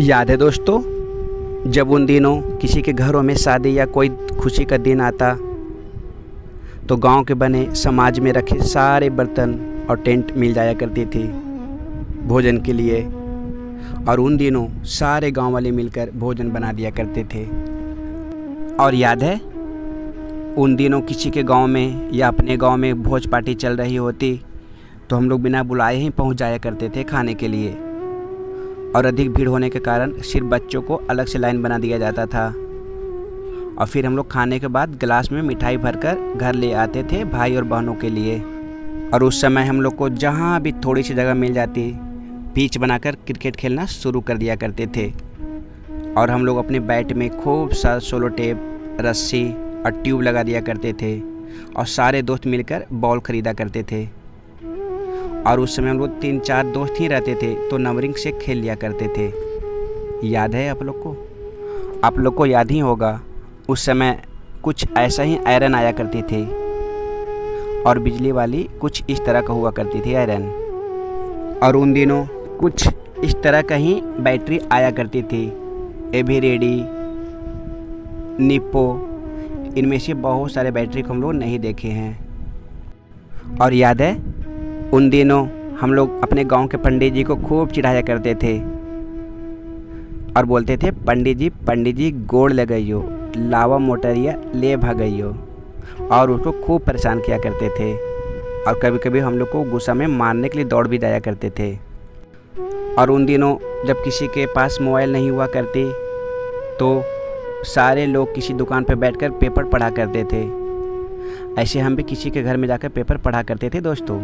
याद है दोस्तों, जब उन दिनों किसी के घरों में शादी या कोई खुशी का दिन आता तो गांव के बने समाज में रखे सारे बर्तन और टेंट मिल जाया करती थी भोजन के लिए। और उन दिनों सारे गांव वाले मिलकर भोजन बना दिया करते थे। और याद है, उन दिनों किसी के गांव में या अपने गांव में भोज पार्टी चल रही होती तो हम लोग बिना बुलाए ही पहुंच जाया करते थे खाने के लिए। और अधिक भीड़ होने के कारण सिर्फ बच्चों को अलग से लाइन बना दिया जाता था। और फिर हम लोग खाने के बाद गिलास में मिठाई भरकर घर ले आते थे भाई और बहनों के लिए। और उस समय हम लोग को जहाँ भी थोड़ी सी जगह मिल जाती पिच बनाकर क्रिकेट खेलना शुरू कर दिया करते थे। और हम लोग अपने बैट में खूब सारा सोलो टेप, रस्सी और ट्यूब लगा दिया करते थे। और सारे दोस्त मिलकर बॉल ख़रीदा करते थे। और उस समय हम लोग 3-4 दोस्त ही रहते थे तो नंबरिंग से खेल लिया करते थे। याद है आप लोग को? आप लोग को याद ही होगा, उस समय कुछ ऐसा ही आयरन आया करती थी और बिजली वाली कुछ इस तरह का हुआ करती थी आयरन। और उन दिनों कुछ इस तरह का ही बैटरी आया करती थी, एवी रेडी, निप्पो। इनमें से बहुत सारे बैटरी को हम लोग नहीं देखे हैं। और याद है, उन दिनों हम लोग अपने गांव के पंडित जी को खूब चिढ़ाया करते थे और बोलते थे, पंडित जी गोड़ लगइयो, लावा मोटरिया ले भागइयो। और उसको खूब परेशान किया करते थे। और कभी कभी हम लोग को गुस्सा में मारने के लिए दौड़ भी जाया करते थे। और उन दिनों जब किसी के पास मोबाइल नहीं हुआ करती तो सारे लोग किसी दुकान पर बैठकर पेपर पढ़ा करते थे। ऐसे हम भी किसी के घर में जाकर पेपर पढ़ा करते थे दोस्तों।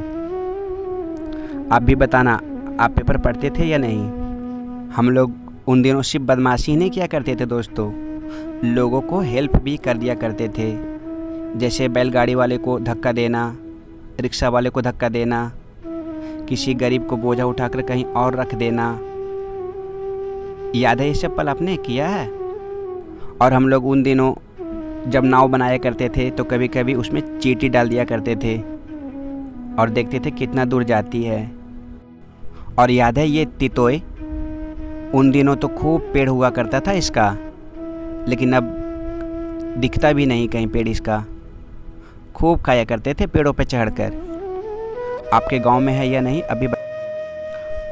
आप भी बताना, आप पेपर पढ़ते थे या नहीं? हम लोग उन दिनों सिर्फ बदमाशी ही नहीं किया करते थे दोस्तों, लोगों को हेल्प भी कर दिया करते थे। जैसे बैलगाड़ी वाले को धक्का देना, रिक्शा वाले को धक्का देना, किसी गरीब को बोझा उठाकर कहीं और रख देना। याद है ये सब पल आपने किया है? और हम लोग उन दिनों जब नाव बनाया करते थे तो कभी कभी उसमें चींटी डाल दिया करते थे और देखते थे कितना दूर जाती है। और याद है ये तितोय, उन दिनों तो खूब पेड़ हुआ करता था इसका, लेकिन अब दिखता भी नहीं कहीं पेड़ इसका। खूब खाया करते थे पेड़ों पे चढ़कर। आपके गांव में है या नहीं अभी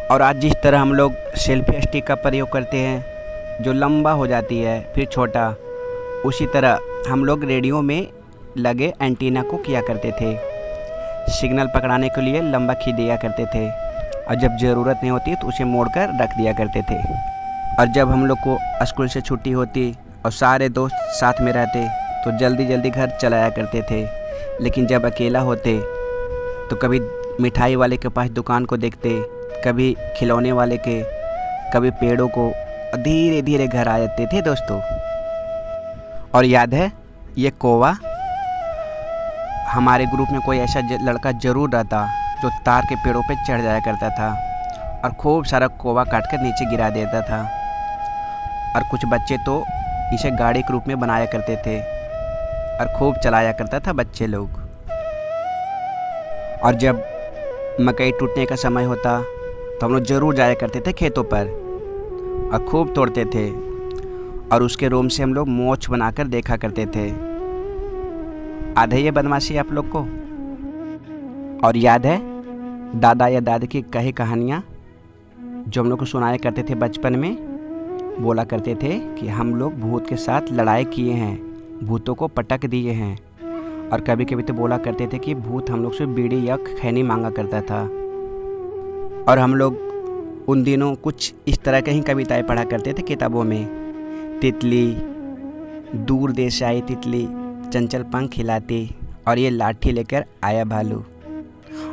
और आज जिस तरह हम लोग सेल्फी स्टिक का प्रयोग करते हैं जो लंबा हो जाती है फिर छोटा, उसी तरह हम लोग रेडियो में लगे एंटीना को किया करते थे। सिग्नल पकड़ाने के लिए लंबा खींच दिया करते थे और जब ज़रूरत नहीं होती तो उसे मोड़कर रख दिया करते थे। और जब हम लोग को स्कूल से छुट्टी होती और सारे दोस्त साथ में रहते तो जल्दी जल्दी घर चलाया करते थे। लेकिन जब अकेला होते तो कभी मिठाई वाले के पास दुकान को देखते, कभी खिलौने वाले के, कभी पेड़ों को, धीरे धीरे घर आ जाते थे दोस्तों। और याद है ये कौवा, हमारे ग्रुप में कोई ऐसा लड़का ज़रूर रहता जो तार के पेड़ों पे चढ़ जाया करता था और खूब सारा कौवा काट कर नीचे गिरा देता था। और कुछ बच्चे तो इसे गाड़ी के रूप में बनाया करते थे और खूब चलाया करता था बच्चे लोग। और जब मकई टूटने का समय होता तो हम लोग ज़रूर जाया करते थे खेतों पर और खूब तोड़ते थे और उसके रोम से हम लोग मोछ बनाकर देखा करते थे। याद है ये बदमाशी आप लोग को? और याद है दादा या दादी की कही कहानियाँ जो हम लोग को सुनाया करते थे बचपन में? बोला करते थे कि हम लोग भूत के साथ लड़ाई किए हैं, भूतों को पटक दिए हैं। और कभी कभी तो बोला करते थे कि भूत हम लोग से बीड़ी या खैनी मांगा करता था। और हम लोग उन दिनों कुछ इस तरह की ही कविताएं पढ़ा करते थे किताबों में। तितली, दूर देश से आई तितली, चंचल पंख हिलाती, और ये लाठी लेकर आया भालू।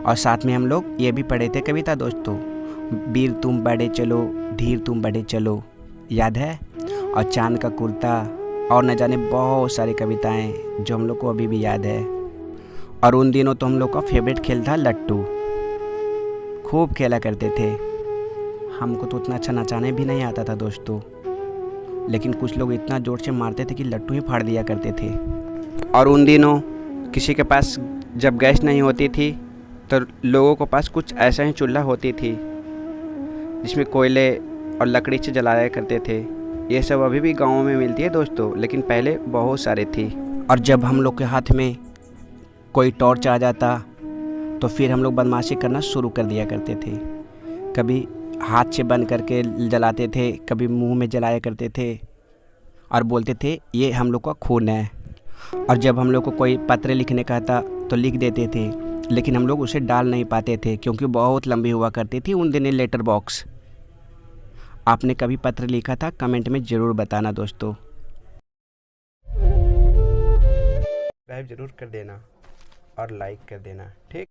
और साथ में हम लोग ये भी पढ़े थे कविता दोस्तों, वीर तुम बढ़े चलो, धीर तुम बढ़े चलो। याद है? और चांद का कुर्ता, और न जाने बहुत सारी कविताएं जो हम लोग को अभी भी याद है। और उन दिनों तो हम लोग का फेवरेट खेल था लट्टू, खूब खेला करते थे। हमको तो उतना अच्छा नचाने भी नहीं आता था दोस्तों, लेकिन कुछ लोग इतना ज़ोर से मारते थे कि लट्टू ही फाड़ दिया करते थे। और उन दिनों किसी के पास जब गैस नहीं होती थी तो लोगों के पास कुछ ऐसा ही चूल्हा होती थी जिसमें कोयले और लकड़ी से जलाया करते थे। ये सब अभी भी गाँव में मिलती है दोस्तों, लेकिन पहले बहुत सारे थी। और जब हम लोग के हाथ में कोई टॉर्च आ जाता तो फिर हम लोग बदमाशी करना शुरू कर दिया करते थे। कभी हाथ से बंद करके जलाते थे, कभी मुंह में जलाया करते थे और बोलते थे ये हम लोग का खून है। और जब हम लोग को कोई पत्र लिखने का था तो लिख देते थे, लेकिन हम लोग उसे डाल नहीं पाते थे क्योंकि बहुत लंबी हुआ करती थी उन दिनों लेटर बॉक्स। आपने कभी पत्र लिखा था? कमेंट में ज़रूर बताना दोस्तों। सब्सक्राइब ज़रूर कर देना और लाइक कर देना, ठीक।